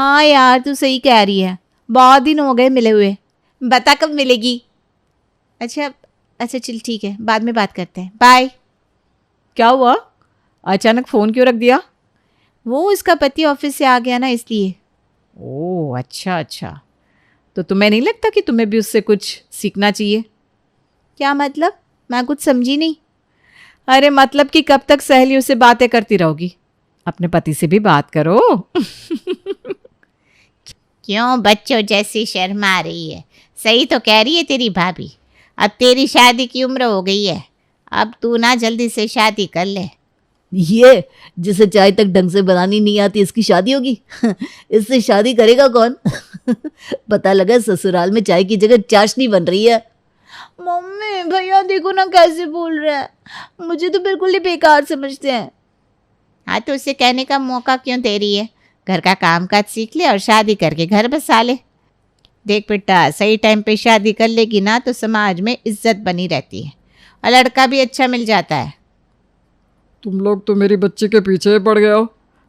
हाँ यार, तू सही कह रही है, बहुत दिन हो गए मिले हुए। बता कब मिलेगी? अच्छा अच्छा, चल ठीक है, बाद में बात करते हैं, बाय। क्या हुआ, अचानक फ़ोन क्यों रख दिया? वो उसका पति ऑफिस से आ गया ना, इसलिए। ओह अच्छा अच्छा, तो तुम्हें नहीं लगता कि तुम्हें भी उससे कुछ सीखना चाहिए? क्या मतलब? मैं कुछ समझी नहीं। अरे मतलब कि कब तक सहेलियों से बातें करती रहोगी? अपने पति से भी बात करो। क्यों बच्चों जैसी शर्मा रही है? सही तो कह रही है तेरी भाभी। अब तेरी शादी की उम्र हो गई है, अब तू ना जल्दी से शादी कर ले। ये जिसे चाय तक ढंग से बनानी नहीं आती इसकी शादी होगी? इससे शादी करेगा कौन? पता लगा ससुराल में चाय की जगह चाशनी बन रही है। मम्मी भैया देखो ना कैसे बोल रहे हैं, मुझे तो बिल्कुल ही बेकार समझते हैं। हाँ तो उसे कहने का मौका क्यों दे रही है? घर का काम काज सीख ले और शादी करके घर बसा ले। देख बेटा, सही टाइम पे शादी कर लेगी ना तो समाज में इज्जत बनी रहती है और लड़का भी अच्छा मिल जाता है। तुम लोग तो मेरी बच्ची के पीछे पड़ गए हो।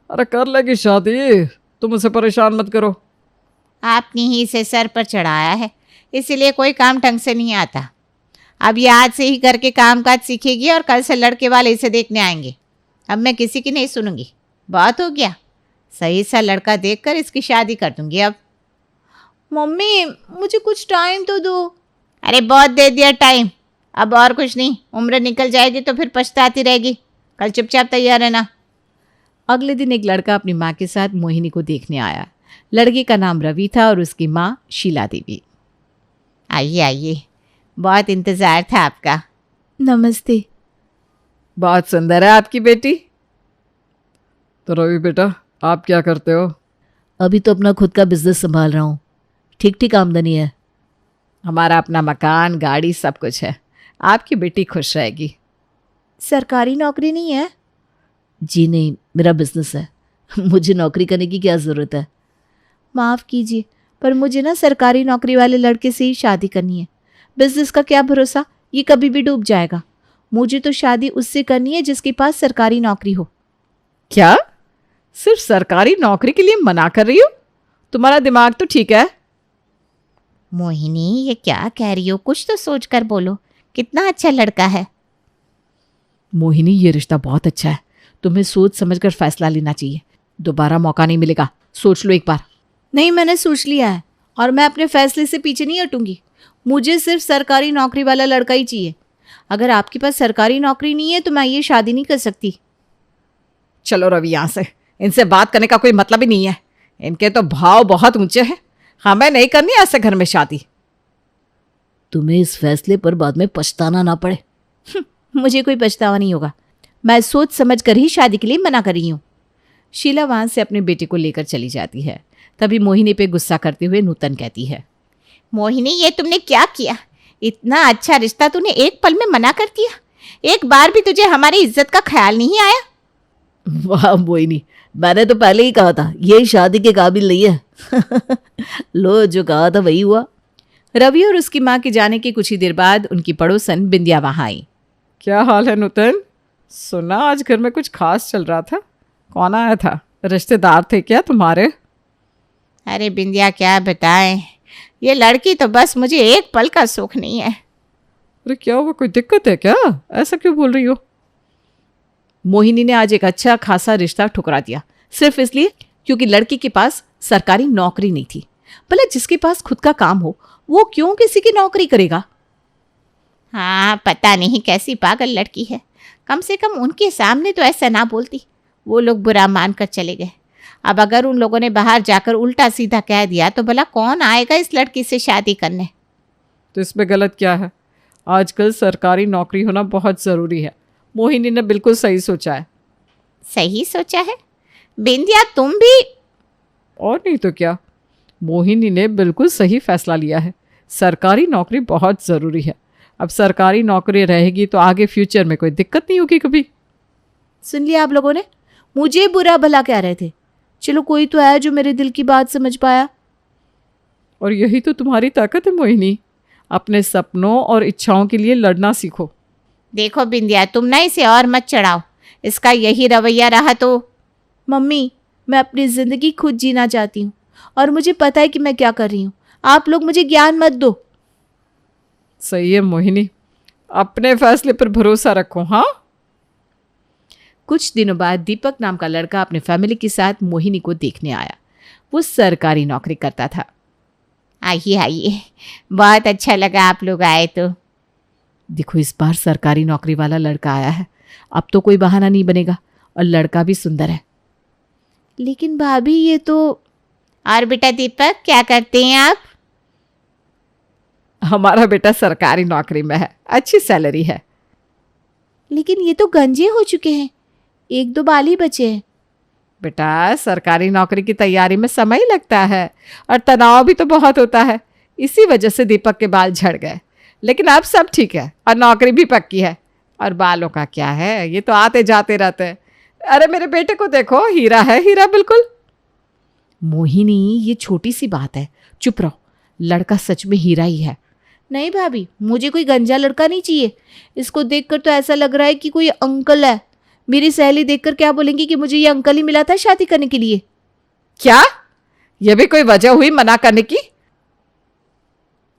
अरे कर लेगी शादी, तुम उसे परेशान मत करो। आपने ही इसे सर पर चढ़ाया है, इसीलिए कोई काम ढंग से नहीं आता। अब ये आज से ही करके काम काज सीखेगी और कल से लड़के वाले इसे देखने आएंगे। अब मैं किसी की नहीं सुनूंगी, बहुत हो गया। सही सा लड़का देखकर इसकी शादी कर दूंगी अब। मम्मी मुझे कुछ टाइम तो दो। अरे बहुत दे दिया टाइम, अब और कुछ नहीं। उम्र निकल जाएगी तो फिर पछताती रहेगी। कल चुपचाप तैयार रहना। अगले दिन एक लड़का अपनी माँ के साथ मोहिनी को देखने आया। लड़के का नाम रवि था और उसकी माँ शीला देवी। आइए आइए, बहुत इंतज़ार था आपका। नमस्ते। बहुत सुंदर है आपकी बेटी। तो रवि बेटा, आप क्या करते हो? अभी तो अपना खुद का बिजनेस संभाल रहा हूँ, ठीक ठीक आमदनी है। हमारा अपना मकान, गाड़ी, सब कुछ है। आपकी बेटी खुश रहेगी। सरकारी नौकरी नहीं है? जी नहीं, मेरा बिजनेस है। मुझे नौकरी करने की क्या ज़रूरत है? माफ़ कीजिए, पर मुझे ना सरकारी नौकरी वाले लड़के से ही शादी करनी है। बिजनेस का क्या भरोसा, ये कभी भी डूब जाएगा। मुझे तो शादी उससे करनी है जिसके पास सरकारी नौकरी हो। क्या सिर्फ सरकारी नौकरी के लिए मना कर रही हो? तुम्हारा दिमाग तो ठीक है। मोहिनी, ये क्या कह रही हो? कुछ तो सोच कर बोलो। कितना अच्छा लड़का है। मोहिनी, ये रिश्ता बहुत अच्छा है, तुम्हें सोच समझकर फैसला लेना चाहिए। दोबारा मौका नहीं मिलेगा, सोच लो एक बार। नहीं, मैंने सोच लिया है और मैं अपने फैसले से पीछे नहीं हटूंगी। मुझे सिर्फ सरकारी नौकरी वाला लड़का ही चाहिए। अगर आपके पास सरकारी नौकरी नहीं है तो मैं ये शादी नहीं कर सकती। चलो रवि, यहाँ से। इनसे बात करने का कोई मतलब ही नहीं है। इनके तो भाव बहुत ऊंचे हैं। हमें नहीं करनी ऐसे घर में शादी। तुम्हें इस फैसले पर बाद में पछताना ना पड़े। मुझे कोई पछतावा नहीं होगा। मैं सोच समझ कर ही शादी के लिए मना कर रही हूँ। शीला वहां से अपने बेटे को लेकर चली जाती है। तभी मोहिनी पे गुस्सा करते हुए नूतन कहती है, मोहिनी, ये तुमने क्या किया? इतना अच्छा रिश्ता तूने एक पल में मना कर दिया। एक बार भी तुझे हमारी इज्जत का ख्याल नहीं आया? वाह मोहिनी, मैंने तो पहले ही कहा था ये शादी के काबिल नहीं है। लो, जो कहा था वही हुआ। रवि और उसकी माँ के जाने के कुछ ही देर बाद उनकी पड़ोसन बिंदिया वहां आई। क्या हाल है नूतन? सुना आज घर में कुछ खास चल रहा था। कौन आया था? रिश्तेदार थे क्या तुम्हारे? अरे बिंदिया, क्या बताएं, ये लड़की तो बस मुझे एक पल का सुख नहीं है। अरे क्या हुआ, कोई दिक्कत है क्या? ऐसा क्यों बोल रही हो? मोहिनी ने आज एक अच्छा खासा रिश्ता ठुकरा दिया, सिर्फ इसलिए क्योंकि लड़की के पास सरकारी नौकरी नहीं थी। भला जिसके पास खुद का काम हो वो क्यों किसी की नौकरी करेगा? हाँ, पता नहीं कैसी पागल लड़की है। कम से कम उनके सामने तो ऐसा ना बोलती। वो लोग बुरा मान कर चले गए। अब अगर उन लोगों ने बाहर जाकर उल्टा सीधा कह दिया तो भला कौन आएगा इस लड़की से शादी करने? तो इसमें गलत क्या है? आजकल सरकारी नौकरी होना बहुत ज़रूरी है। मोहिनी ने बिल्कुल सही सोचा है। सही सोचा है? बिंदिया, तुम भी? और नहीं तो क्या, मोहिनी ने बिल्कुल सही फैसला लिया है। सरकारी नौकरी बहुत ज़रूरी है। अब सरकारी नौकरी रहेगी तो आगे फ्यूचर में कोई दिक्कत नहीं होगी कभी। सुन लिया आप लोगों ने? मुझे बुरा भला कह रहे थे। चलो, कोई तो है जो मेरे दिल की बात समझ पाया। और यही तो तुम्हारी ताकत है मोहिनी। अपने सपनों और इच्छाओं के लिए लड़ना सीखो। देखो बिंदिया, तुम ना इसे और मत चढ़ाओ। इसका यही रवैया रहा तो। मम्मी, मैं अपनी ज़िंदगी खुद जीना चाहती हूँ। और मुझे पता है कि मैं क्या कर रही हूँ। आप लोग मुझे ज्ञान मत दो। सही है मोहिनी, अपने फैसले पर भरोसा रखो। हाँ। कुछ दिनों बाद दीपक नाम का लड़का अपने फैमिली के साथ मोहिनी को देखने आया। वो सरकारी नौकरी करता था। आइए आइए, बहुत अच्छा लगा आप लोग आए तो। देखो, इस बार सरकारी नौकरी वाला लड़का आया है। अब तो कोई बहाना नहीं बनेगा, और लड़का भी सुंदर है। लेकिन भाभी, ये तो। और बेटा दीपक, क्या करते हैं आप? हमारा बेटा सरकारी नौकरी में है, अच्छी सैलरी है। लेकिन ये तो गंजे हो चुके हैं, 1-2 बाल ही बचे हैं। बेटा, सरकारी नौकरी की तैयारी में समय ही लगता है और तनाव भी तो बहुत होता है। इसी वजह से दीपक के बाल झड़ गए, लेकिन अब सब ठीक है और नौकरी भी पक्की है। और बालों का क्या है, ये तो आते जाते रहते हैं। अरे मेरे बेटे को देखो, हीरा है, हीरा बिल्कुल। मोहिनी, ये छोटी सी बात है, चुप रहो। लड़का सच में हीरा ही है। नहीं भाभी, मुझे कोई गंजा लड़का नहीं चाहिए। इसको देखकर तो ऐसा लग रहा है कि कोई अंकल है। मेरी सहेली देखकर क्या बोलेंगी कि मुझे ये अंकल ही मिला था शादी करने के लिए। क्या ये भी कोई वजह हुई मना करने की?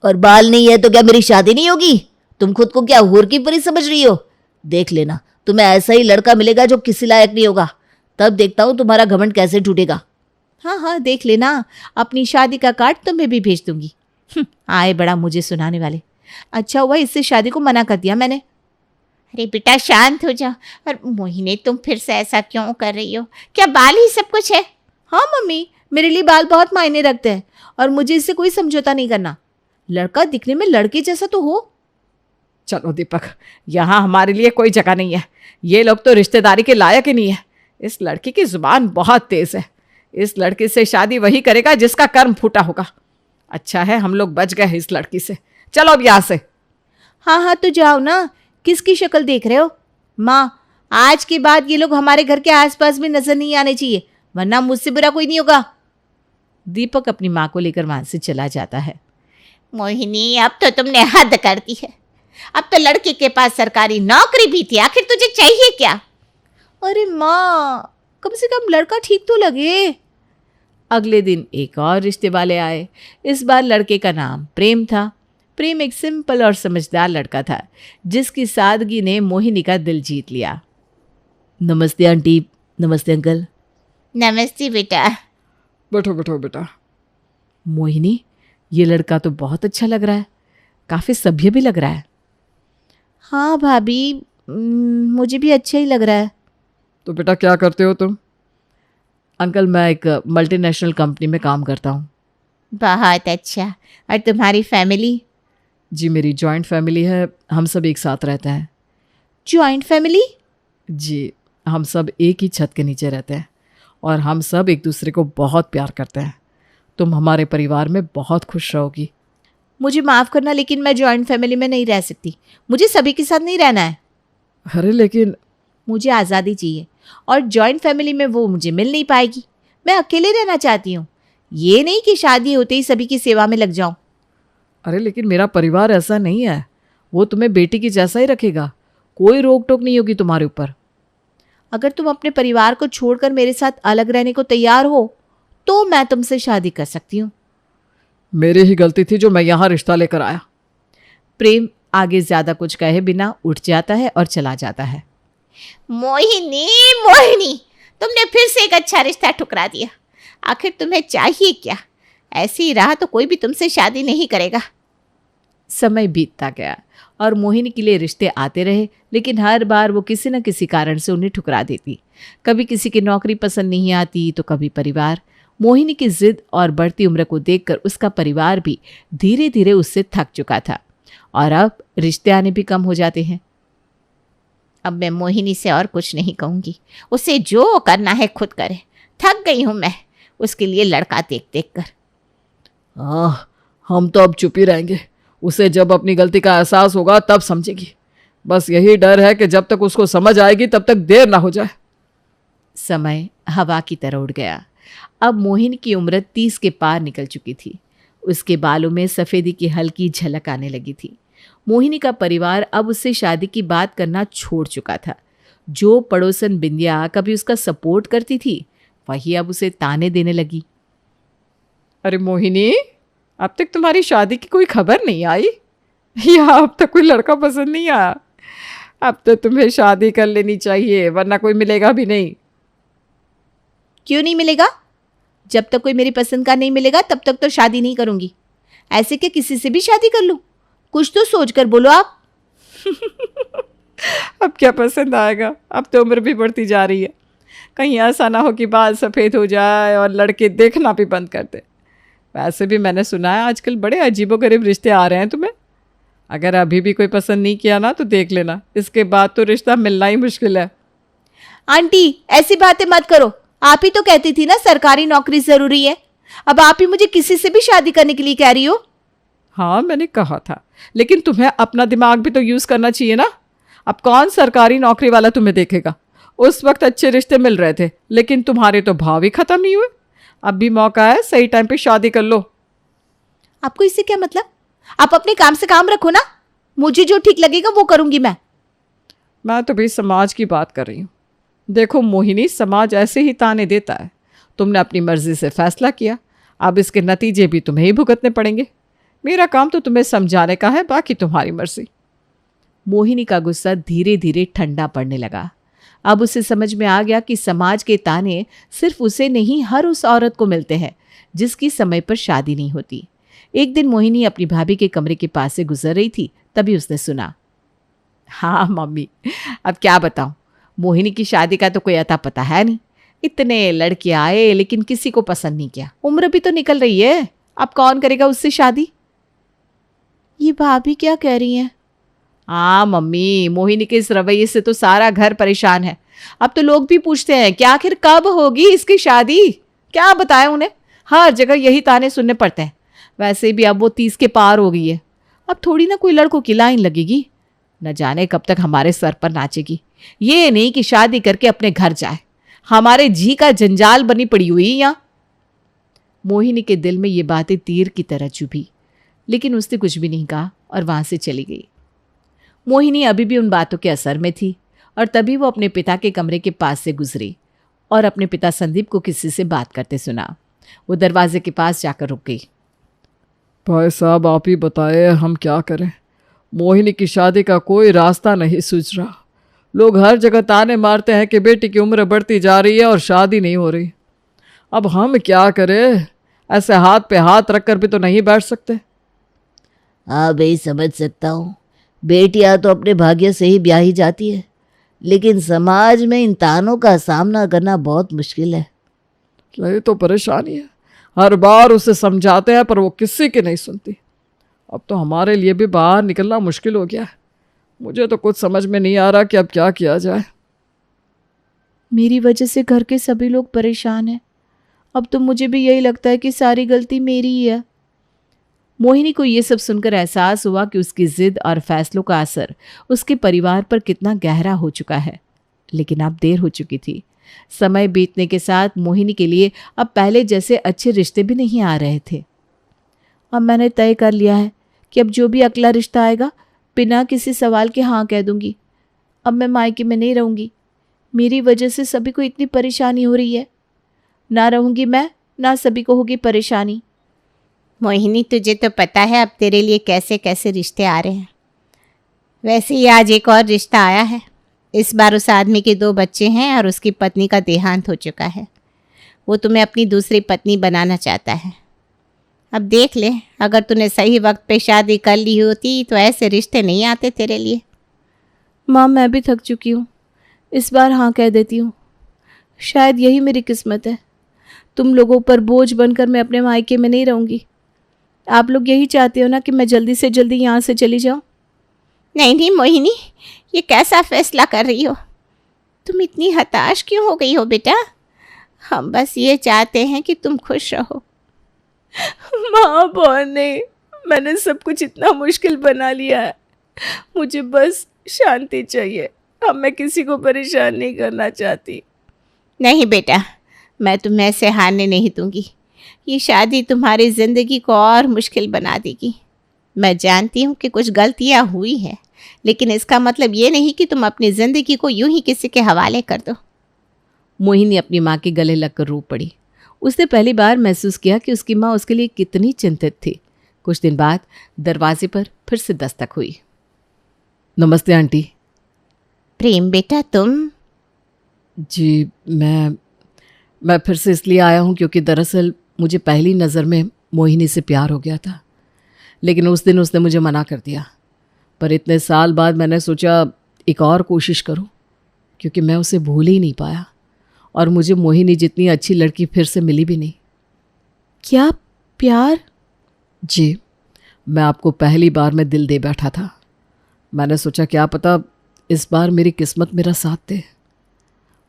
और बाल नहीं है तो क्या मेरी शादी नहीं होगी? तुम खुद को क्या हूर की परी समझ रही हो? देख लेना, तुम्हें ऐसा ही लड़का मिलेगा जो किसी लायक नहीं होगा। तब देखता हूं तुम्हारा घमंड कैसे टूटेगा। हाँ हाँ, देख लेना, अपनी शादी का कार्ड तुम्हें भी भेज दूंगी। आए बड़ा मुझे सुनाने वाले। अच्छा हुआ इससे शादी को मना कर दिया मैंने। अरे बेटा शांत हो जाओ। और मोहिनी, तुम फिर से ऐसा क्यों कर रही हो? क्या बाल ही सब कुछ है? हाँ मम्मी, मेरे लिए बाल बहुत मायने रखते हैं, और मुझे इससे कोई समझौता नहीं करना। लड़का दिखने में लड़के जैसा तो हो। चलो दीपक, यहाँ हमारे लिए कोई जगह नहीं है। ये लोग तो रिश्तेदारी के लायक ही नहीं है। इस लड़की की जुबान बहुत तेज है। इस लड़की से शादी वही करेगा जिसका कर्म फूटा होगा। अच्छा है हम लोग बच गए इस लड़की से। चलो अब यहाँ से। हाँ हाँ, तो जाओ ना, किसकी शक्ल देख रहे हो? माँ, आज के बाद ये लोग हमारे घर के आसपास भी नजर नहीं आने चाहिए, वरना मुझसे बुरा कोई नहीं होगा। दीपक अपनी माँ को लेकर वहां से चला जाता है। मोहिनी, अब तो तुमने हद कर दी है। अब तो लड़के के पास सरकारी नौकरी भी थी, आखिर तुझे चाहिए क्या? अरे माँ, कम से कम लड़का ठीक तो लगे। अगले दिन एक और रिश्ते वाले आए। इस बार लड़के का नाम प्रेम था। प्रेम एक सिंपल और समझदार लड़का था, जिसकी सादगी ने मोहिनी का दिल जीत लिया। नमस्ते आंटी। नमस्ते अंकल। नमस्ते बेटा। बैठो बैठो बेटा। मोहिनी, ये लड़का तो बहुत अच्छा लग रहा है, काफी सभ्य भी लग रहा है। हाँ भाभी, मुझे भी अच्छा ही लग रहा है। तो बेटा क्या करते हो तुम? अंकल, मैं एक मल्टीनेशनल कंपनी में काम करता हूँ। बहुत अच्छा। और तुम्हारी फैमिली? जी मेरी जॉइंट फैमिली है, हम सब एक साथ रहते हैं। Joint family? जी, हम सब एक ही छत के नीचे रहते हैं और हम सब एक दूसरे को बहुत प्यार करते हैं। तुम हमारे परिवार में बहुत खुश रहोगी। मुझे माफ़ करना, लेकिन मैं जॉइंट फैमिली में नहीं रह सकती। मुझे सभी के साथ नहीं रहना है। अरे लेकिन मुझे आज़ादी चाहिए, और जॉइंट फैमिली में वो मुझे मिल नहीं पाएगी। मैं अकेले रहना चाहती हूँ, ये नहीं कि शादी होते ही सभी की सेवा में लग जाऊँ। अरे लेकिन मेरा परिवार ऐसा नहीं है, वो तुम्हें बेटी की जैसा ही रखेगा। कोई रोक टोक नहीं होगी तुम्हारे ऊपर। अगर तुम अपने परिवार को छोड़कर मेरे साथ अलग रहने को तैयार हो तो मैं तुमसे शादी कर सकती हूँ। मेरी ही गलती थी जो मैं यहाँ रिश्ता लेकर आया। प्रेम आगे ज्यादा कुछ कहे बिना उठ जाता है और चला जाता है। मोहिनी, मोहिनी, तुमने फिर से एक अच्छा रिश्ता ठुकरा दिया। आखिर तुम्हें चाहिए क्या? ऐसी ही रहा तो कोई भी तुमसे शादी नहीं करेगा। समय बीतता गया और मोहिनी के लिए रिश्ते आते रहे, लेकिन हर बार वो किसी न किसी कारण से उन्हें ठुकरा देती। कभी किसी की नौकरी पसंद नहीं आती तो कभी परिवार। मोहिनी की जिद और बढ़ती उम्र को देखकर उसका परिवार भी धीरे धीरे उससे थक चुका था, और अब रिश्ते आने भी कम हो जाते हैं। अब मैं मोहिनी से और कुछ नहीं कहूँगी। उसे जो करना है खुद करे। थक गई हूँ मैं उसके लिए लड़का देख देख कर। हम तो अब चुप ही रहेंगे। उसे जब अपनी गलती का एहसास होगा तब समझेगी। बस यही डर है कि जब तक उसको समझ आएगी तब तक देर ना हो जाए। समय हवा की तरह उड़ गया। अब मोहिनी की उम्र 30 के पार निकल चुकी थी। उसके बालों में सफ़ेदी की हल्की झलक आने लगी थी। मोहिनी का परिवार अब उससे शादी की बात करना छोड़ चुका था। जो पड़ोसन बिंदिया कभी उसका सपोर्ट करती थी, वही अब उसे ताने देने लगी। अरे मोहिनी, अब तक तुम्हारी शादी की कोई खबर नहीं आई या अब तक कोई लड़का पसंद नहीं आया? अब तो तुम्हें शादी कर लेनी चाहिए, वरना कोई मिलेगा भी नहीं। क्यों नहीं मिलेगा? जब तक कोई मेरी पसंद का नहीं मिलेगा तब तक तो शादी नहीं करूंगी। ऐसे कि किसी से भी शादी कर लूं? कुछ तो सोच कर बोलो आप। अब क्या पसंद आएगा? अब तो उम्र भी बढ़ती जा रही है, कहीं ऐसा ना हो कि बाल सफ़ेद हो जाए और लड़के देखना भी बंद कर दे। वैसे भी मैंने सुना है आजकल बड़े अजीबोगरीब रिश्ते आ रहे हैं तुम्हें। अगर अभी भी कोई पसंद नहीं किया ना तो देख लेना, इसके बाद तो रिश्ता मिलना ही मुश्किल है। आंटी, ऐसी बातें मत करो। आप ही तो कहती थी ना सरकारी नौकरी जरूरी है। अब आप ही मुझे किसी से भी शादी करने के लिए कह रही हो। हाँ, मैंने कहा था, लेकिन तुम्हें अपना दिमाग भी तो यूज़ करना चाहिए ना। अब कौन सरकारी नौकरी वाला तुम्हें देखेगा? उस वक्त अच्छे रिश्ते मिल रहे थे, लेकिन तुम्हारे तो भाव ही खत्म नहीं हुए। अब भी मौका है, सही टाइम पे शादी कर लो। आपको इससे क्या मतलब? आप अपने काम से काम रखो ना। मुझे जो ठीक लगेगा वो करूंगी मैं तो भी समाज की बात कर रही हूँ। देखो मोहिनी, समाज ऐसे ही ताने देता है। तुमने अपनी मर्जी से फैसला किया, अब इसके नतीजे भी तुम्हें ही भुगतने पड़ेंगे। मेरा काम तो तुम्हें समझाने का है, बाकी तुम्हारी मर्जी। मोहिनी का गुस्सा धीरे धीरे ठंडा पड़ने लगा। अब उसे समझ में आ गया कि समाज के ताने सिर्फ उसे नहीं, हर उस औरत को मिलते हैं जिसकी समय पर शादी नहीं होती। एक दिन मोहिनी अपनी भाभी के कमरे के पास से गुजर रही थी, तभी उसने सुना, हाँ मम्मी, अब क्या बताऊं, मोहिनी की शादी का तो कोई अता पता है नहीं। इतने लड़के आए लेकिन किसी को पसंद नहीं किया। उम्र भी तो निकल रही है, अब कौन करेगा उससे शादी? ये भाभी क्या कह रही हैं? हाँ मम्मी, मोहिनी के इस रवैये से तो सारा घर परेशान है। अब तो लोग भी पूछते हैं कि आखिर कब होगी इसकी शादी। क्या बताएं उन्हें, हर जगह यही ताने सुनने पड़ते हैं। वैसे भी अब वो 30 के पार हो गई है, अब थोड़ी ना कोई लड़कों की लाइन लगेगी। न जाने कब तक हमारे सर पर नाचेगी। ये नहीं कि शादी करके अपने घर जाए, हमारे जी का जंजाल बनी पड़ी हुई यहाँ। मोहिनी के दिल में ये बातें तीर की तरह चुभी, लेकिन उसने कुछ भी नहीं कहा और वहां से चली गई। मोहिनी अभी भी उन बातों के असर में थी और तभी वो अपने पिता के कमरे के पास से गुजरी और अपने पिता संदीप को किसी से बात करते सुना। वो दरवाजे के पास जाकर रुक गई। भाई साहब, आप ही बताए हम क्या करें? मोहिनी की शादी का कोई रास्ता नहीं सूझ रहा। लोग हर जगह ताने मारते हैं कि बेटी की उम्र बढ़ती जा रही है और शादी नहीं हो रही। अब हम क्या करें? ऐसे हाथ पे हाथ रखकर भी तो नहीं बैठ सकते। हाँ भाई, समझ सकता हूँ। बेटियां तो अपने भाग्य से ही ब्याही जाती है, लेकिन समाज में इन तानों का सामना करना बहुत मुश्किल है। यही तो परेशानी है, हर बार उसे समझाते हैं पर वो किसी की नहीं सुनती। अब तो हमारे लिए भी बाहर निकलना मुश्किल हो गया है। मुझे तो कुछ समझ में नहीं आ रहा कि अब क्या किया जाए। मेरी वजह से घर के सभी लोग परेशान हैं। अब तो मुझे भी यही लगता है कि सारी गलती मेरी ही है। मोहिनी को ये सब सुनकर एहसास हुआ कि उसकी जिद और फैसलों का असर उसके परिवार पर कितना गहरा हो चुका है। लेकिन अब देर हो चुकी थी। समय बीतने के साथ मोहिनी के लिए अब पहले जैसे अच्छे रिश्ते भी नहीं आ रहे थे। अब मैंने तय कर लिया है कि अब जो भी अगला रिश्ता आएगा बिना किसी सवाल के हाँ कह दूंगी। अब मैं मायके में नहीं रहूंगी। मेरी वजह से सभी को इतनी परेशानी हो रही है। ना रहूंगी मैं, ना सभी को होगी परेशानी। मोहिनी, तुझे तो पता है अब तेरे लिए कैसे कैसे रिश्ते आ रहे हैं। वैसे ही आज एक और रिश्ता आया है। इस बार उस आदमी के 2 बच्चे हैं और उसकी पत्नी का देहांत हो चुका है। वो तुम्हें अपनी दूसरी पत्नी बनाना चाहता है। अब देख ले, अगर तूने सही वक्त पे शादी कर ली होती तो ऐसे रिश्ते नहीं आते तेरे लिए। माँ, मैं भी थक चुकी हूँ। इस बार हाँ कह देती हूँ। शायद यही मेरी किस्मत है। तुम लोगों पर बोझ बनकर मैं अपने मायके में नहीं रहूँगी। आप लोग यही चाहते हो ना कि मैं जल्दी से जल्दी यहाँ से चली जाऊँ? नहीं नहीं मोहिनी, ये कैसा फैसला कर रही हो? तुम इतनी हताश क्यों हो गई हो बेटा? हम बस ये चाहते हैं कि तुम खुश रहो। माँ, बहुत नहीं, मैंने सब कुछ इतना मुश्किल बना लिया है। मुझे बस शांति चाहिए। अब मैं किसी को परेशान नहीं करना चाहती। नहीं बेटा, मैं तुम्हें ऐसे हारने नहीं दूंगी। ये शादी तुम्हारी ज़िंदगी को और मुश्किल बना देगी। मैं जानती हूँ कि कुछ गलतियाँ हुई हैं, लेकिन इसका मतलब ये नहीं कि तुम अपनी ज़िंदगी को यूं ही किसी के हवाले कर दो। मोहिनी अपनी माँ के गले लगकर रो पड़ी। उसने पहली बार महसूस किया कि उसकी माँ उसके लिए कितनी चिंतित थी। कुछ दिन बाद दरवाजे पर फिर से दस्तक हुई। नमस्ते आंटी। प्रेम बेटा, तुम? जी, मैं फिर से इसलिए आया हूँ क्योंकि दरअसल मुझे पहली नज़र में मोहिनी से प्यार हो गया था, लेकिन उस दिन उसने मुझे मना कर दिया। पर इतने साल बाद मैंने सोचा एक और कोशिश करूँ, क्योंकि मैं उसे भूल ही नहीं पाया और मुझे मोहिनी जितनी अच्छी लड़की फिर से मिली भी नहीं। क्या प्यार? जी, मैं आपको पहली बार में दिल दे बैठा था। मैंने सोचा क्या पता इस बार मेरी किस्मत मेरा साथ दे।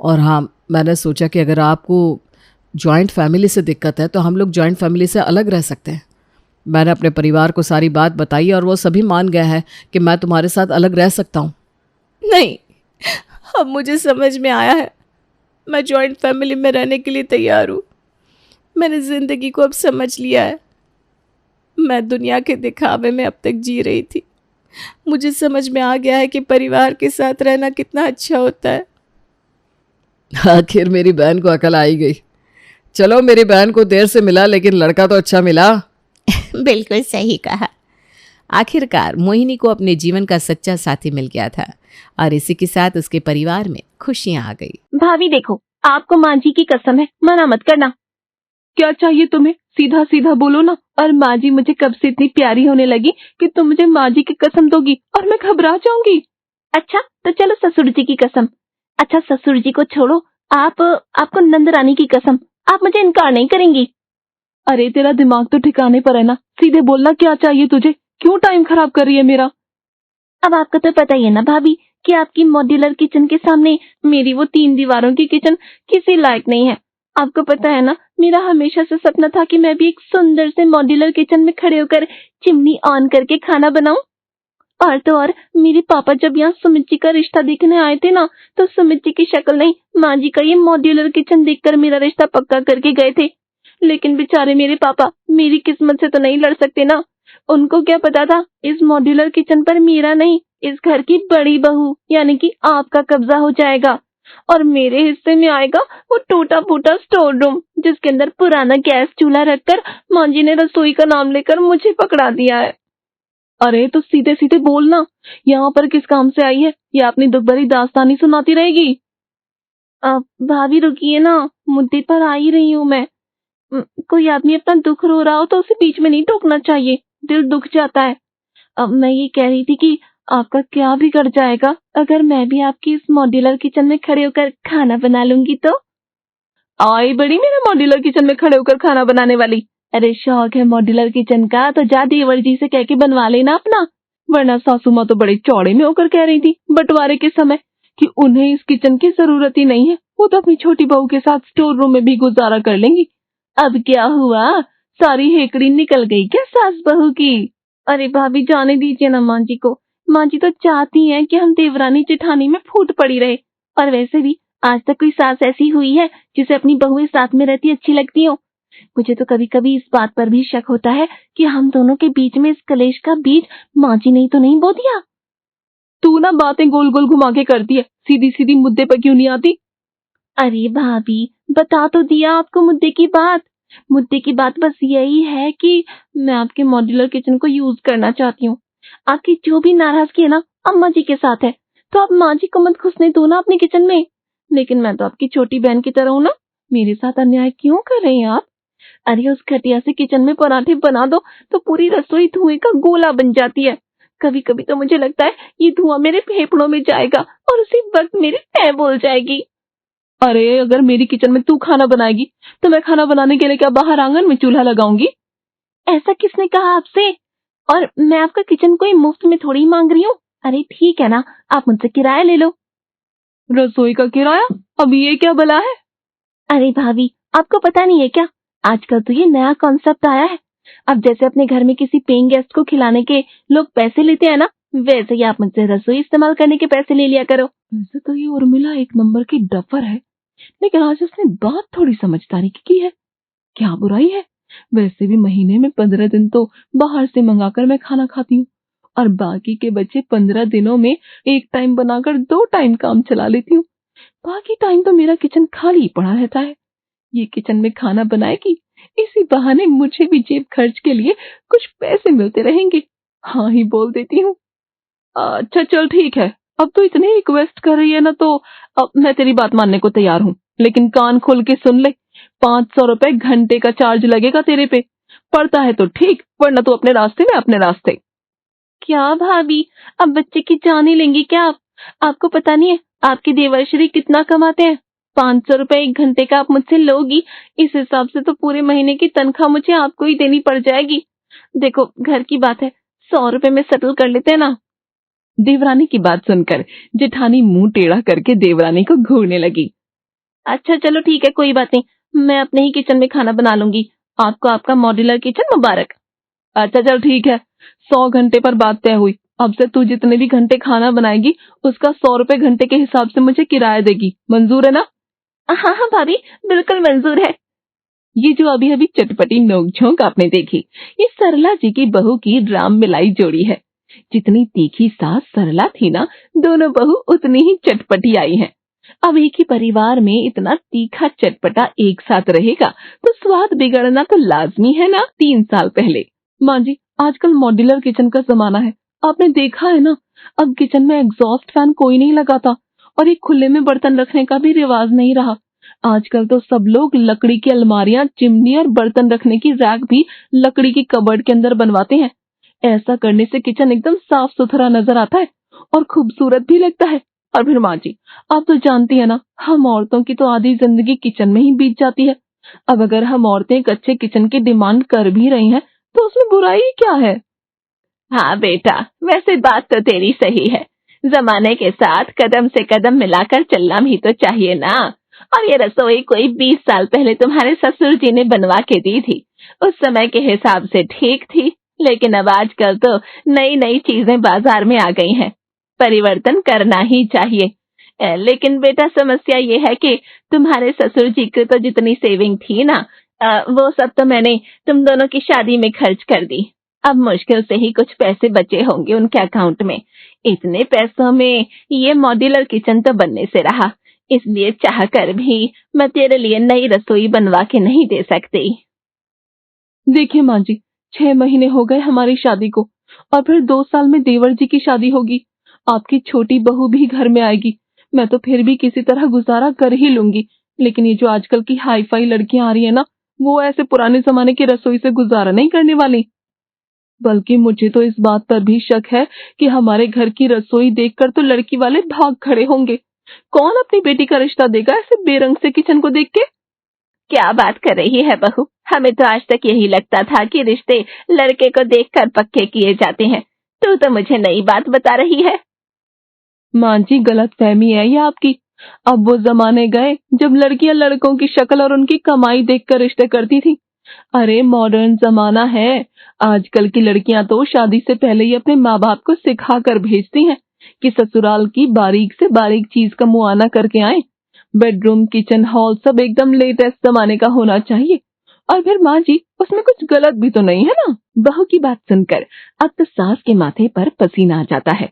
और हाँ, मैंने सोचा कि अगर आपको जॉइंट फैमिली से दिक्कत है तो हम लोग जॉइंट फैमिली से अलग रह सकते हैं। मैंने अपने परिवार को सारी बात बताई और वो सभी मान गए हैं कि मैं तुम्हारे साथ अलग रह सकता हूँ। नहीं, अब मुझे समझ में आया है। मैं जॉइंट फैमिली में रहने के लिए तैयार हूँ। मैंने ज़िंदगी को अब समझ लिया है। मैं दुनिया के दिखावे में अब तक जी रही थी। मुझे समझ में आ गया है कि परिवार के साथ रहना कितना अच्छा होता है। आखिर मेरी बहन को अकल आई गई। चलो, मेरी बहन को देर से मिला लेकिन लड़का तो अच्छा मिला। बिल्कुल सही कहा। आखिरकार मोहिनी को अपने जीवन का सच्चा साथी मिल गया था और इसी के साथ उसके परिवार में खुशियां आ गई। भाभी देखो, आपको माँ जी की कसम है, मना मत करना। क्या चाहिए तुम्हें? सीधा सीधा बोलो ना। और माँ जी मुझे कब से इतनी प्यारी होने लगी कि तुम मुझे माँ जी की कसम दोगी और मैं घबरा जाऊंगी। अच्छा तो चलो ससुर जी की कसम। अच्छा ससुर जी को छोड़ो, आपको नंद रानी की कसम, आप मुझे इनकार नहीं करेंगी। अरे तेरा दिमाग तो ठिकाने पर है ना, सीधे बोलना क्या चाहिए तुझे, क्यों टाइम खराब कर रही है मेरा। अब आपको तो पता ही है ना भाभी कि आपकी मॉड्यूलर किचन के सामने मेरी वो 3 दीवारों की किचन किसी लायक नहीं है। आपको पता है ना, मेरा हमेशा से सपना था कि मैं भी एक सुंदर से मॉड्यूलर किचन में खड़े होकर चिमनी ऑन करके खाना बनाऊं। और तो और मेरे पापा जब यहाँ सुमित जी का रिश्ता देखने आए थे ना, तो सुमित जी की शक्ल नहीं, माँ जी का ये मॉड्यूलर किचन देखकर मेरा रिश्ता पक्का करके गए थे। लेकिन बेचारे मेरे पापा मेरी किस्मत से तो नहीं लड़ सकते ना। उनको क्या पता था इस मॉड्यूलर किचन पर मेरा नहीं, इस घर की बड़ी बहू यानी कि आपका कब्जा हो जाएगा और मेरे हिस्से में आएगा वो टूटा फूटा स्टोर रूम जिसके अंदर पुराना गैस चूल्हा रखकर माँ जी ने रसोई का नाम लेकर मुझे पकड़ा दिया है। अरे तो सीधे सीधे बोलना, यहाँ पर किस काम से आई है, या अपनी दुख भरी दास्तानी सुनाती रहेगी। भाभी रुकिए ना, मुद्दे पर आ ही रही हूँ मैं। कोई आदमी अपना दुख रो रहा हो तो उसे बीच में नहीं टोकना चाहिए, दिल दुख जाता है। अब मैं ये कह रही थी कि आपका क्या बिगड़ जाएगा अगर मैं भी आपकी इस मॉड्यूलर किचन में खड़े होकर खाना बना लूंगी तो। आई बड़ी मेरे मॉड्यूलर किचन में खड़े होकर खाना बनाने वाली। अरे शौक है मॉड्यूलर किचन का तो जा देवर जी से कह के बनवा लेना अपना। वरना सासू माँ तो बड़े चौड़े में होकर कह रही थी बंटवारे के समय कि उन्हें इस किचन की जरूरत ही नहीं है, वो तो अपनी छोटी बहू के साथ स्टोर रूम में भी गुजारा कर लेंगी। अब क्या हुआ, सारी हेकड़ी निकल गई क्या सास बहू की। अरे भाभी जाने दीजिए ना माँ जी को। माँ जी तो चाहती हैं कि हम देवरानी जेठानी में फूट पड़ी रहे। और वैसे भी आज तक कोई सास ऐसी हुई है जिसे अपनी बहुएं साथ में रहती अच्छी लगती हो। मुझे तो कभी कभी इस बात पर भी शक होता है कि हम दोनों के बीच में इस कलेश का बीज माँ जी ने तो नहीं बो दिया। तू ना बातें गोल गोल घुमा के करती है, सीधी सीधी मुद्दे पर क्यों नहीं आती। अरे भाभी बता तो दिया आपको मुद्दे की बात। मुद्दे की बात बस यही है कि मैं आपके मॉड्यूलर किचन को यूज करना चाहती हूँ। आपकी जो भी नाराजगी है ना अम्मा जी के साथ है, तो आप माँ जी को मत घुसने दो ना अपने किचन में। लेकिन मैं तो आपकी छोटी बहन की तरह हूँ ना, मेरे साथ अन्याय क्यों कर रहे हैं आप। अरे उस घटिया से किचन में पराठे बना दो तो पूरी रसोई धुएं का गोला बन जाती है। कभी कभी तो मुझे लगता है ये धुआं मेरे फेफड़ों में जाएगा और उसी वक्त मेरी तय बोल जाएगी। अरे अगर मेरी किचन में तू खाना बनाएगी तो मैं खाना बनाने के लिए क्या बाहर आंगन में चूल्हा लगाऊंगी। ऐसा किसने कहा आपसे। और मैं आपका किचन कोई मुफ्त में थोड़ी मांग रही हूँ। अरे ठीक है ना, आप मुझसे किराया ले लो। रसोई का किराया, अभी ये क्या भला है। अरे भाभी आपको पता नहीं है क्या, आजकल तो ये नया कॉन्सेप्ट आया है। अब जैसे अपने घर में किसी पेइंग गेस्ट को खिलाने के लोग पैसे लेते हैं ना, वैसे ही आप मुझसे रसोई इस्तेमाल करने के पैसे ले लिया करो। वैसे तो ये उर्मिला एक नंबर की डफर है, लेकिन आज उसने बात थोड़ी समझदारी की है। क्या बुराई है, वैसे भी महीने में 15 दिन तो बाहर से मंगाकर मैं खाना खाती हूँ और बाकी के बच्चे 15 दिनों में एक टाइम बनाकर 2 टाइम काम चला लेती हूँ। बाकी टाइम तो मेरा किचन खाली पड़ा रहता है। ये किचन में खाना बनाएगी, इसी बहाने मुझे भी जेब खर्च के लिए कुछ पैसे मिलते रहेंगे। हाँ ही बोल देती हूँ। अच्छा चल ठीक है, अब तो इतनी रिक्वेस्ट कर रही है ना, तो अब मैं तेरी बात मानने को तैयार हूँ, लेकिन कान खोल के सुन ले, 500 रुपए घंटे का चार्ज लगेगा तेरे पे। पड़ता है तो ठीक, वरना तू अपने रास्ते में अपने रास्ते। क्या भाभी, अब बच्चे की जान ही लेंगी क्या आप? आपको पता नहीं है आपके देवर्श्री कितना कमाते हैं? 500 रुपए एक घंटे का आप मुझसे लोगी, इस हिसाब से तो पूरे महीने की तनख्वाह मुझे आपको ही देनी पड़ जाएगी। देखो घर की बात है, 100 रुपए में सेटल कर लेते हैं ना। देवरानी की बात सुनकर जेठानी मुंह टेढ़ा करके देवरानी को घूरने लगी। अच्छा चलो ठीक है, कोई बात नहीं, मैं अपने ही किचन में खाना बना लूंगी। आपको आपका मॉड्यूलर किचन मुबारक। अच्छा चल ठीक है, 100 घंटे पर बात तय हुई। अब से तू जितने भी घंटे खाना बनाएगी उसका 100 रुपए घंटे के हिसाब से मुझे किराया देगी, मंजूर है ना? हाँ हाँ भाभी, बिल्कुल मंजूर है। ये जो अभी अभी चटपटी नोकझोंक आपने देखी, ये सरला जी की बहू की राम मिलाई जोड़ी है। जितनी तीखी सास सरला थी ना, दोनों बहू उतनी ही चटपटी आई हैं। अब एक ही परिवार में इतना तीखा चटपटा एक साथ रहेगा तो स्वाद बिगड़ना तो लाजमी है ना। 3 साल पहले माँ जी, आजकल मॉड्यूलर किचन का जमाना है, आपने देखा है ना, अब किचन में एग्जॉस्ट फैन कोई नहीं लगाता और एक खुले में बर्तन रखने का भी रिवाज नहीं रहा। आजकल तो सब लोग लकड़ी की अलमारियां, चिमनी और बर्तन रखने की रैक भी लकड़ी की कबर्ड के अंदर बनवाते हैं। ऐसा करने से किचन एकदम साफ सुथरा नजर आता है और खूबसूरत भी लगता है। और फिर माँ जी, आप तो जानती है ना, हम औरतों की तो आधी जिंदगी किचन में ही बीत जाती है। अब अगर हम औरतें एक अच्छे किचन की डिमांड कर भी रही हैं तो उसमें बुराई क्या है? हाँ बेटा, वैसे बात तो तेरी सही है, जमाने के साथ कदम से कदम मिलाकर चलना भी तो चाहिए ना। और ये रसोई कोई 20 साल पहले तुम्हारे ससुर जी ने बनवा के दी थी, उस समय के हिसाब से ठीक थी, लेकिन अब आजकल तो नई नई चीजें बाजार में आ गई हैं, परिवर्तन करना ही चाहिए। लेकिन बेटा समस्या ये है कि तुम्हारे ससुर जी की तो जितनी सेविंग थी ना, वो सब तो मैंने तुम दोनों की शादी में खर्च कर दी। अब मुश्किल से ही कुछ पैसे बचे होंगे उनके अकाउंट में। इतने पैसों में ये मॉड्यूलर किचन तो बनने से रहा, इसलिए चाह कर भी मैं तेरे लिए नई रसोई बनवा के नहीं दे सकती। देखिए माँ जी, 6 महीने हो गए हमारी शादी को और फिर 2 साल में देवर जी की शादी होगी। आपकी छोटी बहू भी घर में आएगी, मैं तो फिर भी किसी तरह गुजारा कर ही लूंगी। लेकिन ये जो आजकल की हाई फाई लड़कियां आ रही है ना, वो ऐसे पुराने जमाने की रसोई से गुजारा नहीं करने वाली। बल्कि मुझे तो इस बात पर भी शक है कि हमारे घर की रसोई देखकर तो लड़की वाले भाग खड़े होंगे। कौन अपनी बेटी का रिश्ता देगा ऐसे बेरंग से किचन को देख के? क्या बात कर रही है बहू, हमें तो आज तक यही लगता था कि रिश्ते लड़के को देखकर पक्के किए जाते हैं। तू तो मुझे नई बात बता रही है। माँ जी, गलत फहमी है ये आपकी। अब वो जमाने गए जब लड़कियां लड़कों की शक्ल और उनकी कमाई देखकर रिश्ते करती थी। अरे मॉडर्न जमाना है, आजकल की लड़कियां तो शादी से पहले ही अपने माँ बाप को सिखा कर भेजती हैं कि ससुराल की बारीक से बारीक चीज का मुआयना करके आए। बेडरूम, किचन, हॉल सब एकदम लेटेस्ट जमाने का होना चाहिए। और फिर माँ जी, उसमें कुछ गलत भी तो नहीं है ना? बहू की बात सुनकर अब तो सास के माथे पर पसीना आ जाता है।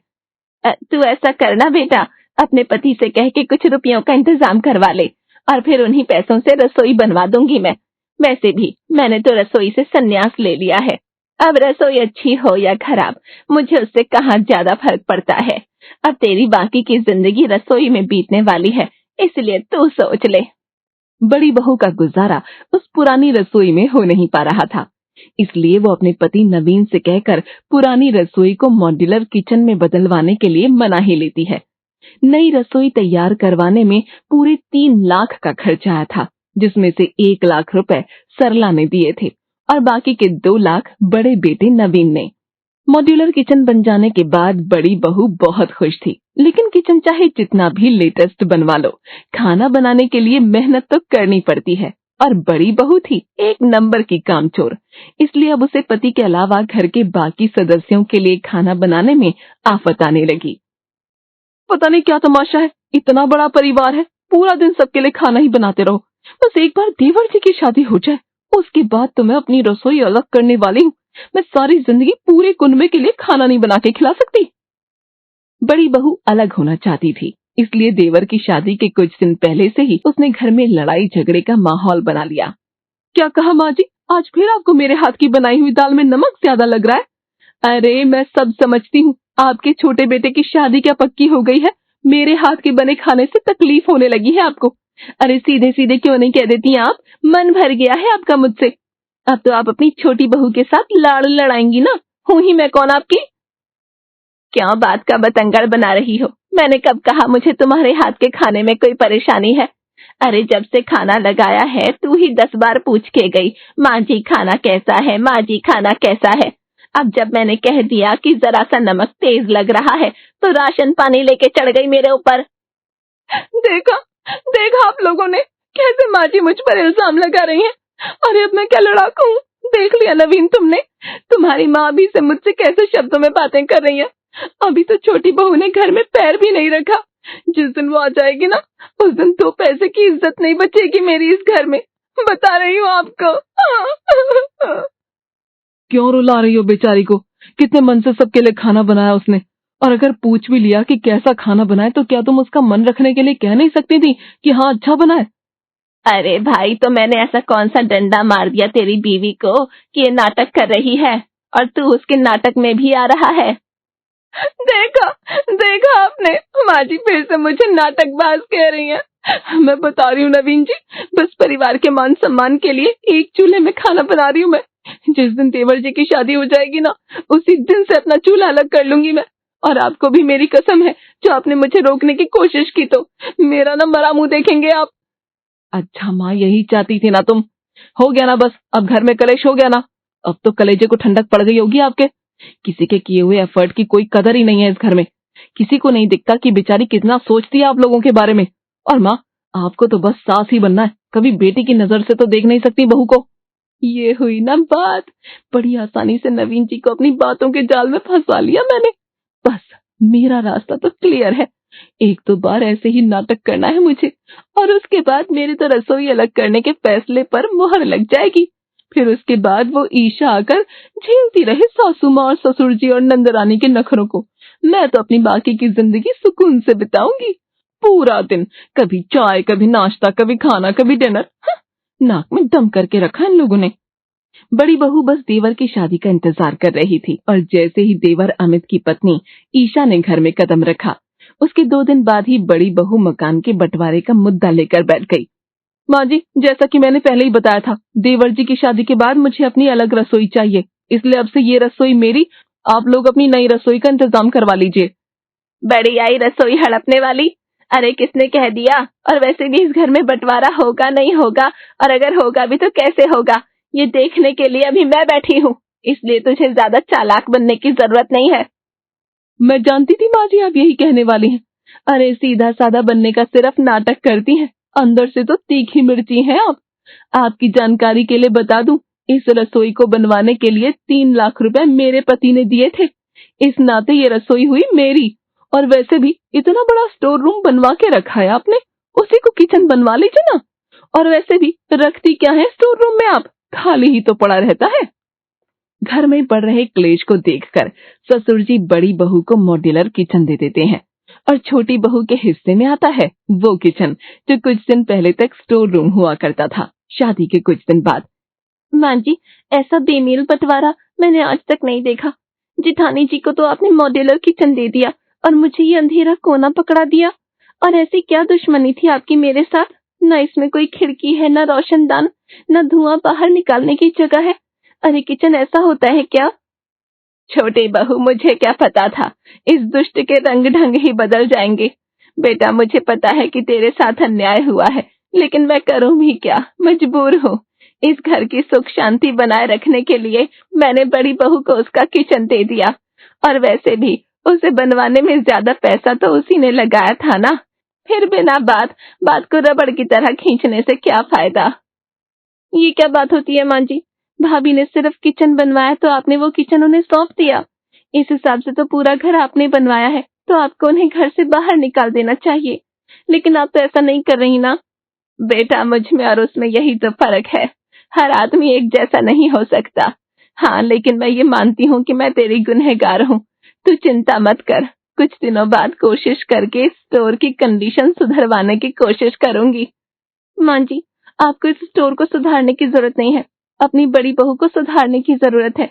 तू ऐसा करना बेटा, अपने पति से कह के कुछ रुपयों का इंतजाम करवा ले और फिर उन्हीं पैसों से रसोई बनवा दूंगी मैं। वैसे भी मैंने तो रसोई से संन्यास ले लिया है। अब रसोई अच्छी हो या खराब, मुझे उससे कहाँ ज्यादा फर्क पड़ता है। अब तेरी बाकी की जिंदगी रसोई में बीतने वाली है, इसलिए तू सोच ले। बड़ी बहू का गुजारा उस पुरानी रसोई में हो नहीं पा रहा था, इसलिए वो अपने पति नवीन से कहकर पुरानी रसोई को मॉड्यूलर किचन में बदलवाने के लिए मना ही लेती है। नई रसोई तैयार करवाने में पूरे 3 लाख का खर्च आया था, जिसमें से 1 लाख रुपए सरला ने दिए थे और बाकी के 2 लाख बड़े बेटे नवीन ने। मॉड्यूलर किचन बन जाने के बाद बड़ी बहू बहुत खुश थी, लेकिन किचन चाहे जितना भी लेटेस्ट बनवा लो, खाना बनाने के लिए मेहनत तो करनी पड़ती है। और बड़ी बहू थी एक नंबर की कामचोर, इसलिए अब उसे पति के अलावा घर के बाकी सदस्यों के लिए खाना बनाने में आफत आने लगी। पता नहीं क्या तमाशा है, इतना बड़ा परिवार है, पूरा दिन सबके लिए खाना ही बनाते रहो। बस एक बार देवर जी की शादी हो जाए, उसके बाद तो मैं अपनी रसोई अलग करने वाली हूँ। मैं सारी जिंदगी पूरे कुनबे के लिए खाना नहीं बना के खिला सकती। बड़ी बहू अलग होना चाहती थी, इसलिए देवर की शादी के कुछ दिन पहले से ही उसने घर में लड़ाई झगड़े का माहौल बना लिया। क्या कहा माँ जी? आज फिर आपको मेरे हाथ की बनाई हुई दाल में नमक ज्यादा लग रहा है? अरे मैं सब समझती हूँ, आपके छोटे बेटे की शादी क्या पक्की हो गई है? मेरे हाथ के बने खाने से तकलीफ होने लगी है आपको? अरे सीधे सीधे क्यों नहीं कह देती आप? मन भर गया है आपका मुझसे। अब तो आप अपनी छोटी बहू के साथ लाड़ लड़ाएंगी ना? हूँ ही मैं कौन आपकी? क्या बात का बतंगड़ बना रही हो? मैंने कब कहा मुझे तुम्हारे हाथ के खाने में कोई परेशानी है? अरे जब से खाना लगाया है तू ही 10 बार पूछ के गई, माँ जी खाना कैसा है, माँ जी खाना कैसा है। अब जब मैंने कह दिया कि जरा सा नमक तेज लग रहा है तो राशन पानी लेके चढ़ गई मेरे ऊपर। देखा देखा आप लोगों ने कैसे माँ जी मुझ पर इल्जाम लगा रही हैं। अरे अब मैं क्या लड़ाकू हूँ? देख लिया नवीन तुमने, तुम्हारी माँ भी से मुझसे कैसे शब्दों में बातें कर रही है। अभी तो छोटी बहू ने घर में पैर भी नहीं रखा। जिस दिन वो आ जाएगी ना, उस दिन 2 पैसे की इज्जत नहीं बचेगी मेरी इस घर में, बता रही हूँ आपको। क्यों रुला रही हो बेचारी को? कितने मन से सबके लिए खाना बनाया उसने, और अगर पूछ भी लिया कि कैसा खाना बनाए तो क्या तुम उसका मन रखने के लिए कह नहीं सकती थी कि हाँ अच्छा बना है? अरे भाई, तो मैंने ऐसा कौन सा डंडा मार दिया तेरी बीवी को कि ये नाटक कर रही है और तू उसके नाटक में भी आ रहा है? देखा देखा आपने, माँ जी फिर से मुझे नाटकबाज कह रही हैं। मैं बता रही हूँ नवीन जी, बस परिवार के मान सम्मान के लिए एक चूल्हे में खाना बना रही हूँ मैं। जिस दिन देवर जी की शादी हो जाएगी ना, उसी दिन से अपना चूल्हा अलग कर लूंगी मैं। और आपको भी मेरी कसम है, जो आपने मुझे रोकने की कोशिश की तो मेरा ना मरा मुंह देखेंगे आप। अच्छा माँ, यही चाहती थी ना तुम? हो गया ना बस, अब घर में कलेश हो गया ना। अब तो कलेजे को ठंडक पड़ गई होगी आपके। किसी के किए हुए एफर्ट की कोई कदर ही नहीं है इस घर में। किसी को नहीं दिखता कि बेचारी कितना सोचती है आप लोगों के बारे में। और माँ, आपको तो बस सास ही बनना है, कभी बेटी की नजर से तो देख नहीं सकती बहू को। ये हुई ना बात, बड़ी आसानी से नवीन जी को अपनी बातों के जाल में फंसा लिया मैंने। बस मेरा रास्ता तो क्लियर है, 1-2 बार ऐसे ही नाटक करना है मुझे, और उसके बाद मेरे तो रसोई अलग करने के फैसले पर मुहर लग जाएगी। फिर उसके बाद वो ईशा आकर झेलती रहे सासू माँ और ससुर जी और नंदरानी के नखरों को। मैं तो अपनी बाकी की जिंदगी सुकून से बिताऊंगी। पूरा दिन कभी चाय, कभी नाश्ता, कभी खाना, कभी डिनर। नाक में दम करके रखा इन लोगों ने। बड़ी बहू बस देवर की शादी का इंतजार कर रही थी, और जैसे ही देवर अमित की पत्नी ईशा ने घर में कदम रखा, उसके 2 दिन बाद ही बड़ी बहू मकान के बंटवारे का मुद्दा लेकर बैठ गई। माँ जी, जैसा कि मैंने पहले ही बताया था, देवर जी की शादी के बाद मुझे अपनी अलग रसोई चाहिए, इसलिए अब से ये रसोई मेरी, आप लोग अपनी नई रसोई का इंतजाम करवा लीजिए। बड़ी आई रसोई हड़पने वाली। अरे किसने कह दिया? और वैसे भी इस घर में बंटवारा होगा नहीं होगा, और अगर होगा भी तो कैसे होगा, ये देखने के लिए अभी मैं बैठी हूँ, इसलिए तुझे ज्यादा चालाक बनने की जरूरत नहीं है। मैं जानती थी माँ जी आप यही कहने वाली हैं। अरे सीधा साधा बनने का सिर्फ नाटक करती हैं, अंदर से तो तीखी मिर्ची हैं आप। आपकी जानकारी के लिए बता दूं, इस रसोई को बनवाने के लिए 3 लाख रुपए मेरे पति ने दिए थे। इस नाते ये रसोई हुई मेरी। और वैसे भी इतना बड़ा स्टोर रूम बनवा के रखा है आपने, उसी को किचन बनवा लीजिए ना। और वैसे भी रखती क्या है स्टोर रूम में आप, खाली ही तो पड़ा रहता है। घर में पड़ रहे क्लेश को देखकर ससुर जी बड़ी बहू को मॉड्यूलर किचन दे देते हैं, और छोटी बहू के हिस्से में आता है वो किचन जो कुछ दिन पहले तक स्टोर रूम हुआ करता था। शादी के कुछ दिन बाद, माँ जी, ऐसा बेमेल बंटवारा मैंने आज तक नहीं देखा। जिठानी जी को तो आपने मॉड्यूलर किचन दे दिया और मुझे ये अंधेरा कोना पकड़ा दिया। और ऐसी क्या दुश्मनी थी आपकी मेरे साथ? न इसमें कोई खिड़की है, न रोशनदान, न धुआं बाहर निकालने की जगह है। अरे किचन ऐसा होता है क्या? छोटी बहू, मुझे क्या पता था इस दुष्ट के रंग ढंग ही बदल जाएंगे। बेटा, मुझे पता है कि तेरे साथ अन्याय हुआ है, लेकिन मैं करूं भी क्या, मजबूर हूँ। इस घर की सुख शांति बनाए रखने के लिए मैंने बड़ी बहू को उसका किचन दे दिया, और वैसे भी उसे बनवाने में ज्यादा पैसा तो उसी ने लगाया था ना। फिर बिना बात को रबड़ की तरह खींचने से क्या फायदा? ये क्या बात होती है माँ जी? भाभी ने सिर्फ किचन बनवाया तो आपने वो किचन उन्हें सौंप दिया। इस हिसाब से तो पूरा घर आपने बनवाया है, तो आपको उन्हें घर से बाहर निकाल देना चाहिए। लेकिन आप तो ऐसा नहीं कर रही ना। बेटा, मुझ में और उसमें यही तो फर्क है, हर आदमी एक जैसा नहीं हो सकता। हाँ, लेकिन मैं ये मानती हूँ कि मैं तेरी गुनहगार हूँ। तू चिंता मत कर, कुछ दिनों बाद कोशिश करके स्टोर की कंडीशन सुधरवाने की कोशिश करूंगी। माँ जी, आपको इस स्टोर को सुधारने की जरूरत नहीं है, अपनी बड़ी बहू को सुधारने की जरूरत है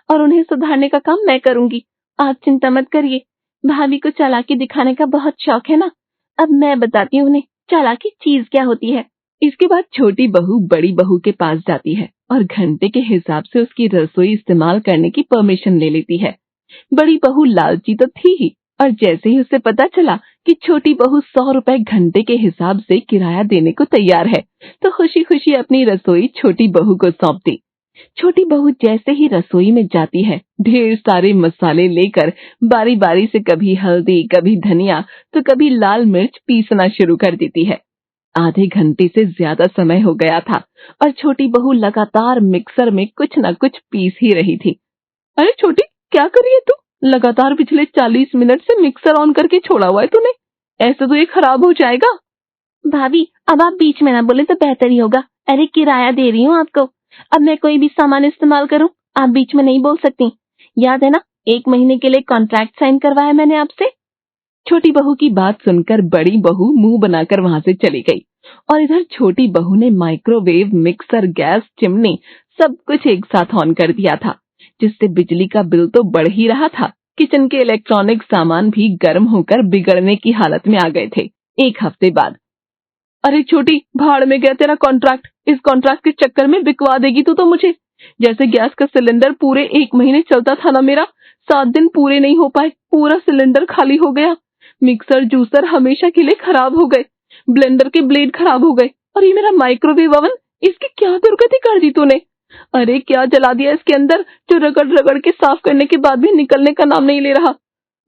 और उन्हें सुधारने का काम मैं करूंगी। आप चिंता मत करिए। भाभी को चालाकी दिखाने का बहुत शौक है ना, अब मैं बताती हूँ उन्हें चालाकी चीज क्या होती है। इसके बाद छोटी बहू बड़ी बहू के पास जाती है और घंटे के हिसाब से उसकी रसोई इस्तेमाल करने की परमिशन ले लेती है। बड़ी बहू लालची तो थी ही, और जैसे ही उसे पता चला कि छोटी बहू 100 रुपए घंटे के हिसाब से किराया देने को तैयार है, तो खुशी खुशी अपनी रसोई छोटी बहू को सौंप दी। छोटी बहू जैसे ही रसोई में जाती है, ढेर सारे मसाले लेकर बारी बारी से कभी हल्दी, कभी धनिया, तो कभी लाल मिर्च पीसना शुरू कर देती है। आधे घंटे से ज्यादा समय हो गया था और छोटी बहू लगातार मिक्सर में कुछ न कुछ पीस ही रही थी। अरे छोटी, क्या कर रही है तू? लगातार पिछले 40 मिनट से मिक्सर ऑन करके छोड़ा हुआ है तूने, ऐसे तो ये खराब हो जाएगा। भाभी, अब आप बीच में ना बोले तो बेहतर ही होगा। अरे किराया दे रही हूँ आपको, अब मैं कोई भी सामान इस्तेमाल करूँ आप बीच में नहीं बोल सकती। याद है ना, 1 महीने के लिए कॉन्ट्रैक्ट साइन करवाया मैंने आपसे। छोटी बहू की बात सुनकर बड़ी बहू मुंह बनाकर वहां से चली गई और इधर छोटी बहू ने माइक्रोवेव, मिक्सर, गैस, चिमनी सब कुछ एक साथ ऑन कर दिया था, जिससे बिजली का बिल तो बढ़ ही रहा था। किचन के इलेक्ट्रॉनिक सामान भी गर्म होकर बिगड़ने की हालत में आ गए थे। 1 हफ्ते बाद, अरे छोटी, भाड़ में गया तेरा कॉन्ट्रैक्ट। इस कॉन्ट्रैक्ट के चक्कर में बिकवा देगी तू तो मुझे। जैसे गैस का सिलेंडर पूरे 1 महीने चलता था ना मेरा, 7 दिन पूरे नहीं हो पाए, पूरा सिलेंडर खाली हो गया। मिक्सर, जूसर हमेशा के लिए खराब हो गए, ब्लेंडर के ब्लेड खराब हो गए, और ये मेरा माइक्रोवेव ओवन, इसकी क्या दुर्गति कर दी तूने। अरे क्या जला दिया इसके अंदर, जो रगड़ रगड़ के साफ करने के बाद भी निकलने का नाम नहीं ले रहा।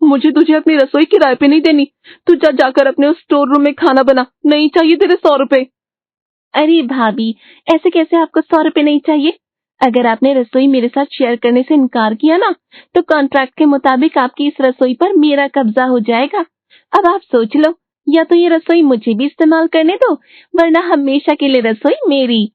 मुझे तुझे अपनी रसोई किराए पे नहीं देनी, तू जाकर अपने उस स्टोर रूम में खाना बना, नहीं चाहिए तेरे 100 रुपए। अरे भाभी, ऐसे कैसे आपको 100 रुपए नहीं चाहिए? अगर आपने रसोई मेरे साथ शेयर करने से इनकार किया ना, तो कॉन्ट्रैक्ट के मुताबिक आपकी इस रसोई पर मेरा कब्जा हो जाएगा। अब आप सोच लो, या तो ये रसोई मुझे भी इस्तेमाल करने दो, वरना हमेशा के लिए रसोई मेरी।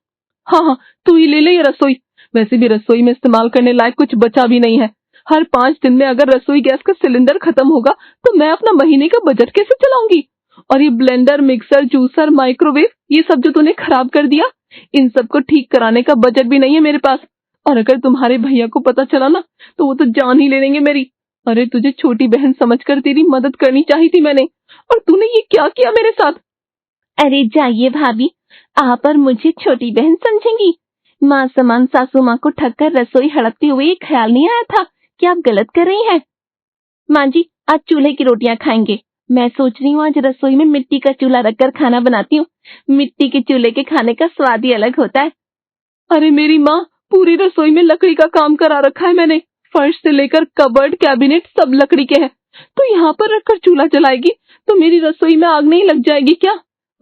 हाँ, तू ही ले ले ये रसोई। वैसे भी रसोई में इस्तेमाल करने लायक कुछ बचा भी नहीं है। हर 5 दिन में अगर रसोई गैस का सिलेंडर खत्म होगा तो मैं अपना महीने का बजट कैसे चलाऊंगी। और ये ब्लेंडर, मिक्सर, जूसर, माइक्रोवेव, ये सब जो तूने खराब कर दिया, इन सबको ठीक कराने का बजट भी नहीं है मेरे पास। और अगर तुम्हारे भैया को पता चला ना, तो वो तो जान ही ले लेंगे मेरी। अरे तुझे छोटी बहन समझकर तेरी मदद करनी चाहिए थी मैंने, और तूने ये क्या किया मेरे साथ। अरे जाइए भाभी, आप और मुझे छोटी बहन समझेंगी। माँ समान सासू माँ को ठगकर रसोई हड़पते हुए ये ख्याल नहीं आया था कि आप गलत कर रही हैं। माँ जी, आज चूल्हे की रोटियां खाएंगे। मैं सोच रही हूँ आज रसोई में मिट्टी का चूल्हा रखकर खाना बनाती हूँ। मिट्टी के चूल्हे के खाने का स्वाद ही अलग होता है। अरे मेरी माँ, पूरी रसोई में लकड़ी का काम करा रखा है मैंने। फर्श से लेकर कबर्ड, कैबिनेट सब लकड़ी के हैं। तो यहाँ पर रखकर चूल्हा जलाएगी तो मेरी रसोई में आग नहीं लग जाएगी क्या?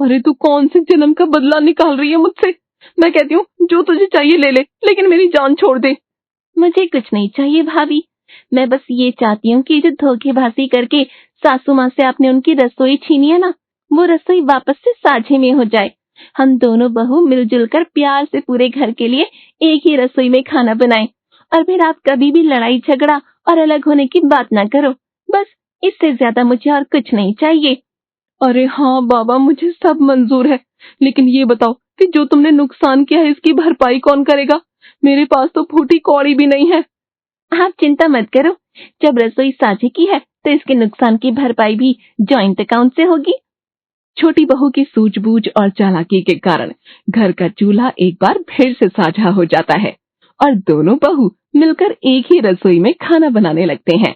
अरे तू कौन से जन्म का बदला निकाल रही है मुझसे। मैं कहती हूँ जो तुझे चाहिए ले ले, लेकिन मेरी जान छोड़ दे। मुझे कुछ नहीं चाहिए भाभी, मैं बस ये चाहती हूँ कि जो धोखेबाजी करके सासू माँ से आपने उनकी रसोई छीनी है ना, वो रसोई वापस से साझे में हो जाए। हम दोनों बहू मिलजुल कर प्यार से पूरे घर के लिए एक ही रसोई में खाना बनाएं, और फिर आप कभी भी लड़ाई झगड़ा और अलग होने की बात ना करो। बस इससे ज्यादा मुझे और कुछ नहीं चाहिए। अरे हाँ बाबा, मुझे सब मंजूर है, लेकिन ये बताओ कि जो तुमने नुकसान किया है इसकी भरपाई कौन करेगा? मेरे पास तो फूटी कौड़ी भी नहीं है। आप चिंता मत करो, जब रसोई साझे की है तो इसके नुकसान की भरपाई भी जॉइंट अकाउंट से होगी। छोटी बहू की सूझबूझ और चालाकी के कारण घर का चूल्हा एक बार फिर से साझा हो जाता है और दोनों बहू मिलकर एक ही रसोई में खाना बनाने लगते हैं।